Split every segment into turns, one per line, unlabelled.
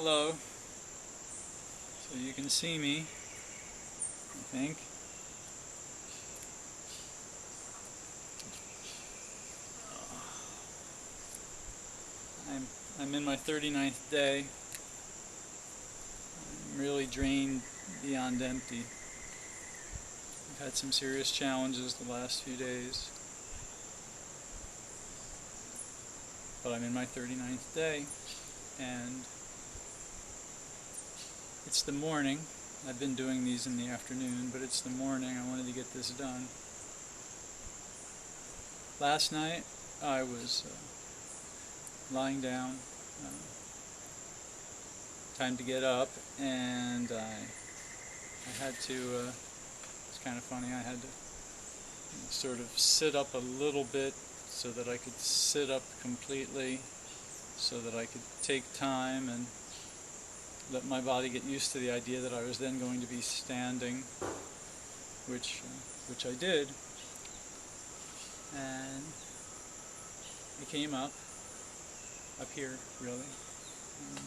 Hello, so you can see me, I think. I'm in my 39th day. I'm really drained beyond empty. I've had some serious challenges the last few days, but I'm in my 39th day, and it's the morning. I've been doing these in the afternoon, but it's the morning. I wanted to get this done. Last night I was lying down, time to get up, and I had to, it's kind of funny, I had to sort of sit up a little bit so that I could sit up completely, so that I could take time and let my body get used to the idea that I was then going to be standing, which I did, and I came up here really. And,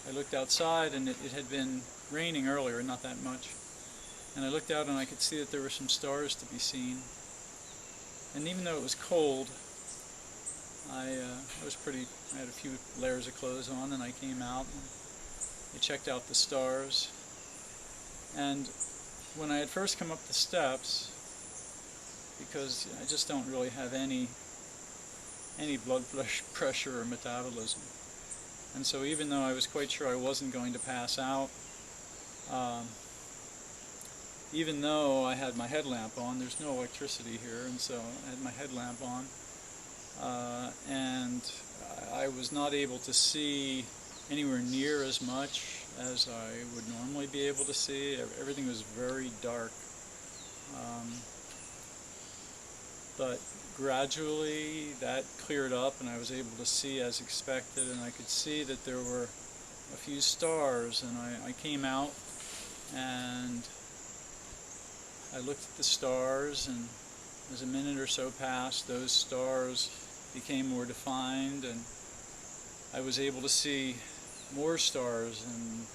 I looked outside, and it had been raining earlier, not that much, and I looked out and I could see that there were some stars to be seen, and even though it was cold, I had a few layers of clothes on, and I came out and I checked out the stars. And when I had first come up the steps, because I just don't really have any blood pressure or metabolism, and so even though I was quite sure I wasn't going to pass out, even though I had my headlamp on, there's no electricity here, and so I had my headlamp on, and I was not able to see anywhere near as much as I would normally be able to see. Everything was very dark. But gradually that cleared up, and I was able to see as expected, and I could see that there were a few stars, and I came out and I looked at the stars, and as a minute or so passed, those stars became more defined, and I was able to see more stars, and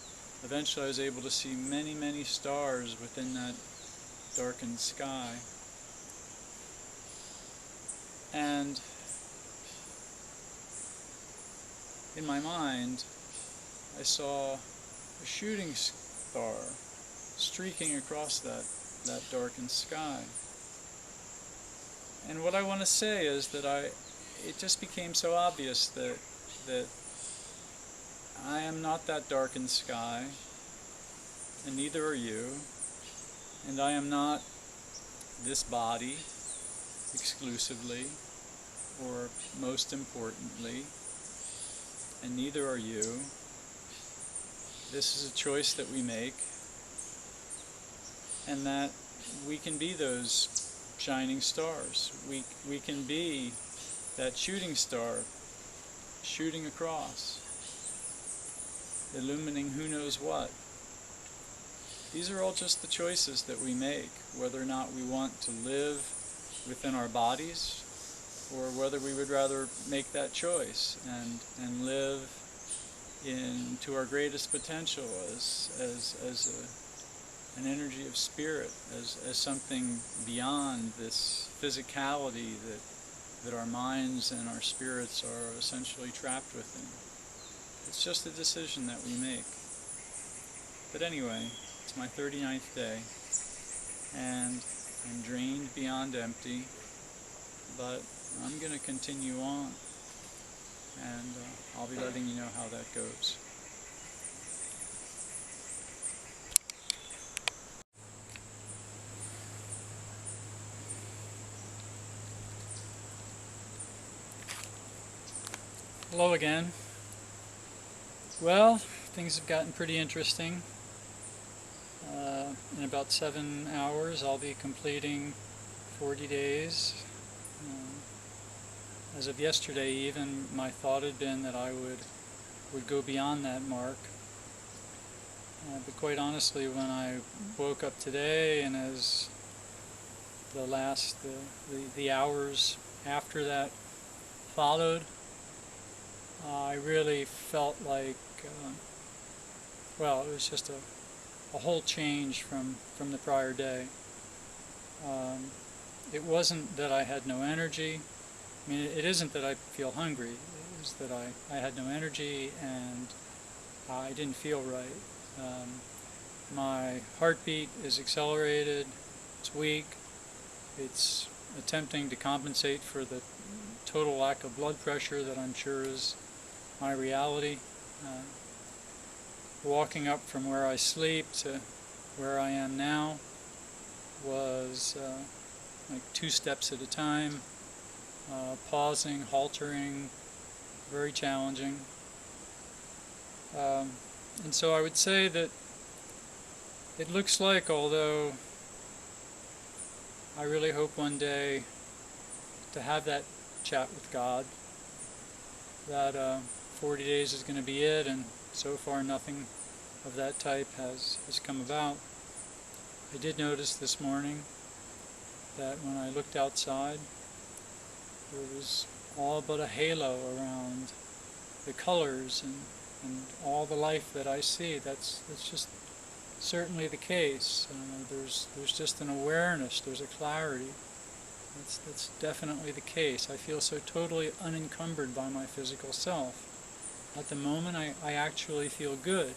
eventually I was able to see many, many stars within that darkened sky. And in my mind, I saw a shooting star streaking across that darkened sky. And what I want to say is that it just became so obvious that I am not that darkened sky, and neither are you, and I am not this body exclusively, or most importantly, and neither are you. This is a choice that we make, and that we can be those shining stars. We can be that shooting star shooting across, illumining who knows what. These are all just the choices that we make, whether or not we want to live within our bodies, or whether we would rather make that choice and live to our greatest potential as an energy of spirit, as something beyond this physicality that our minds and our spirits are essentially trapped within. It's just a decision that we make. But anyway, it's my 39th day, and I'm drained beyond empty, but I'm going to continue on, and I'll be letting you know how that goes. Hello again. Well, things have gotten pretty interesting. In about 7 hours I'll be completing 40 days. As of yesterday even, my thought had been that I would go beyond that mark. But quite honestly, when I woke up today, and as the hours after that followed, I really felt like, well, it was just a whole change from the prior day. It wasn't that I had no energy. I mean, it isn't that I feel hungry. It was that I had no energy and I didn't feel right. My heartbeat is accelerated, it's weak, it's attempting to compensate for the total lack of blood pressure that I'm sure is my reality. Walking up from where I sleep to where I am now was like 2 steps at a time, pausing, haltering, very challenging. And so I would say that it looks like, although I really hope one day to have that chat with God, that 40 days is going to be it, and so far nothing of that type has come about. I did notice this morning that when I looked outside, there was all but a halo around the colors and all the life that I see. That's just certainly the case. There's just an awareness, there's a clarity. That's definitely the case. I feel so totally unencumbered by my physical self. At the moment, I actually feel good.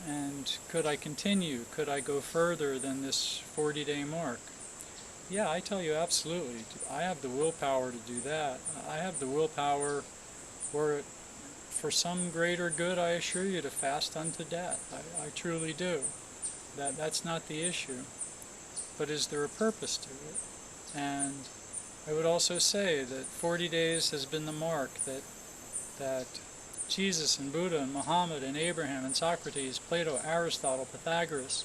And could I continue? Could I go further than this 40-day mark? Yeah, I tell you, absolutely. I have the willpower to do that. I have the willpower for some greater good, I assure you, to fast unto death. I truly do. That's not the issue. But is there a purpose to it? And I would also say that 40 days has been the mark that Jesus and Buddha and Muhammad and Abraham and Socrates, Plato, Aristotle, Pythagoras,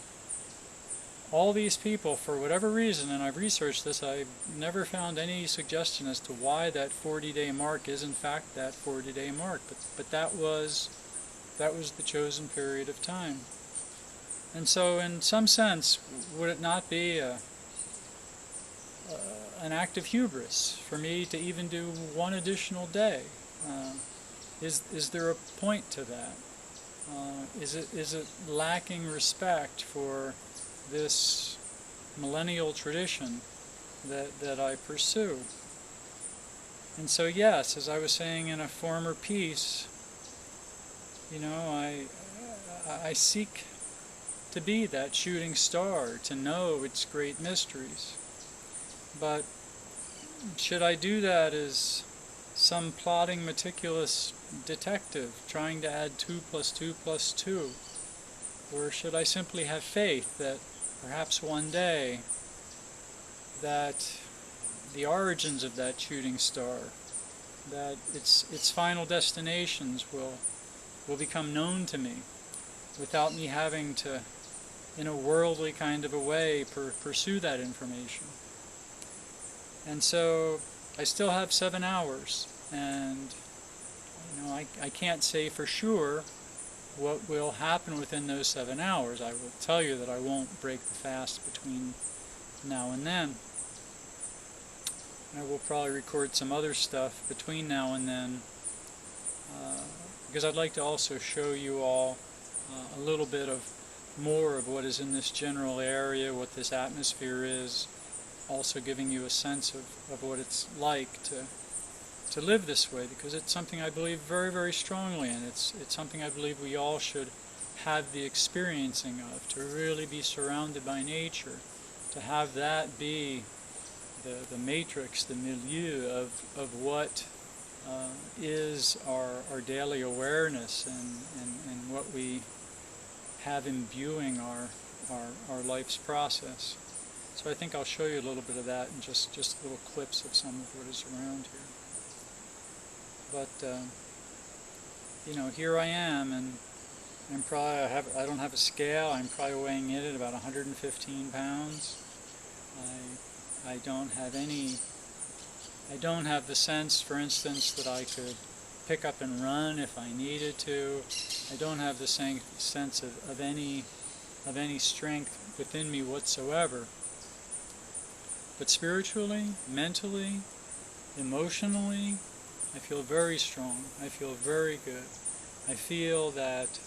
all these people, for whatever reason, and I've researched this, I've never found any suggestion as to why that 40-day mark is in fact that 40-day mark, but that was the chosen period of time. And so in some sense, would it not be an act of hubris for me to even do one additional day? Is there a point to that? Is it lacking respect for this millennial tradition that I pursue? And so yes, as I was saying in a former piece, you know, I seek to be that shooting star, to know its great mysteries. But should I do that as some plodding, meticulous detective trying to add 2 + 2 + 2? Or should I simply have faith that perhaps one day that the origins of that shooting star, that its final destinations will become known to me without me having to, in a worldly kind of a way, pursue that information? And so I still have 7 hours, and you know, I can't say for sure what will happen within those 7 hours. I will tell you that I won't break the fast between now and then. I will probably record some other stuff between now and then, because I'd like to also show you all a little bit of more of what is in this general area, what this atmosphere is, also giving you a sense of what it's like to live this way, because it's something I believe very, very strongly in. It's something I believe we all should have the experiencing of, to really be surrounded by nature, to have that be the matrix, the milieu of what is our daily awareness and what we have imbuing our life's process. So I think I'll show you a little bit of that in just little clips of some of what is around here. But you know, here I am, and I'm probably I don't have a scale. I'm probably weighing in at about 115 pounds. I don't have the sense, for instance, that I could pick up and run if I needed to. I don't have the same sense of any strength within me whatsoever. But spiritually, mentally, emotionally, I feel very strong. I feel very good. I feel that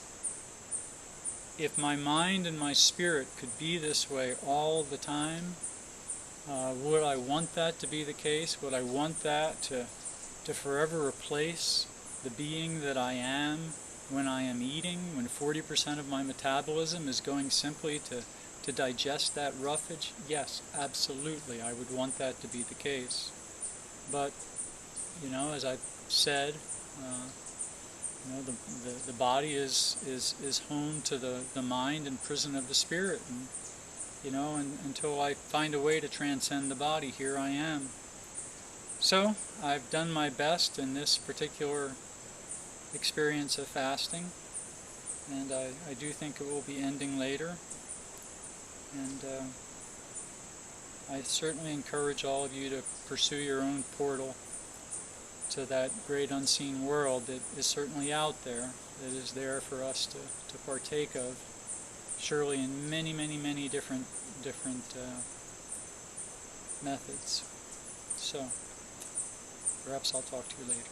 if my mind and my spirit could be this way all the time, would I want that to be the case? Would I want that to forever replace the being that I am when I am eating, when 40% of my metabolism is going simply to digest that roughage? Yes, absolutely, I would want that to be the case. But, as I said, the body is home to the mind and prison of the spirit, and until I find a way to transcend the body, here I am. So I've done my best in this particular experience of fasting, and I do think it will be ending later, and I certainly encourage all of you to pursue your own portal to that great unseen world that is certainly out there, that is there for us to partake of, surely in many, many, many different methods. So, perhaps I'll talk to you later.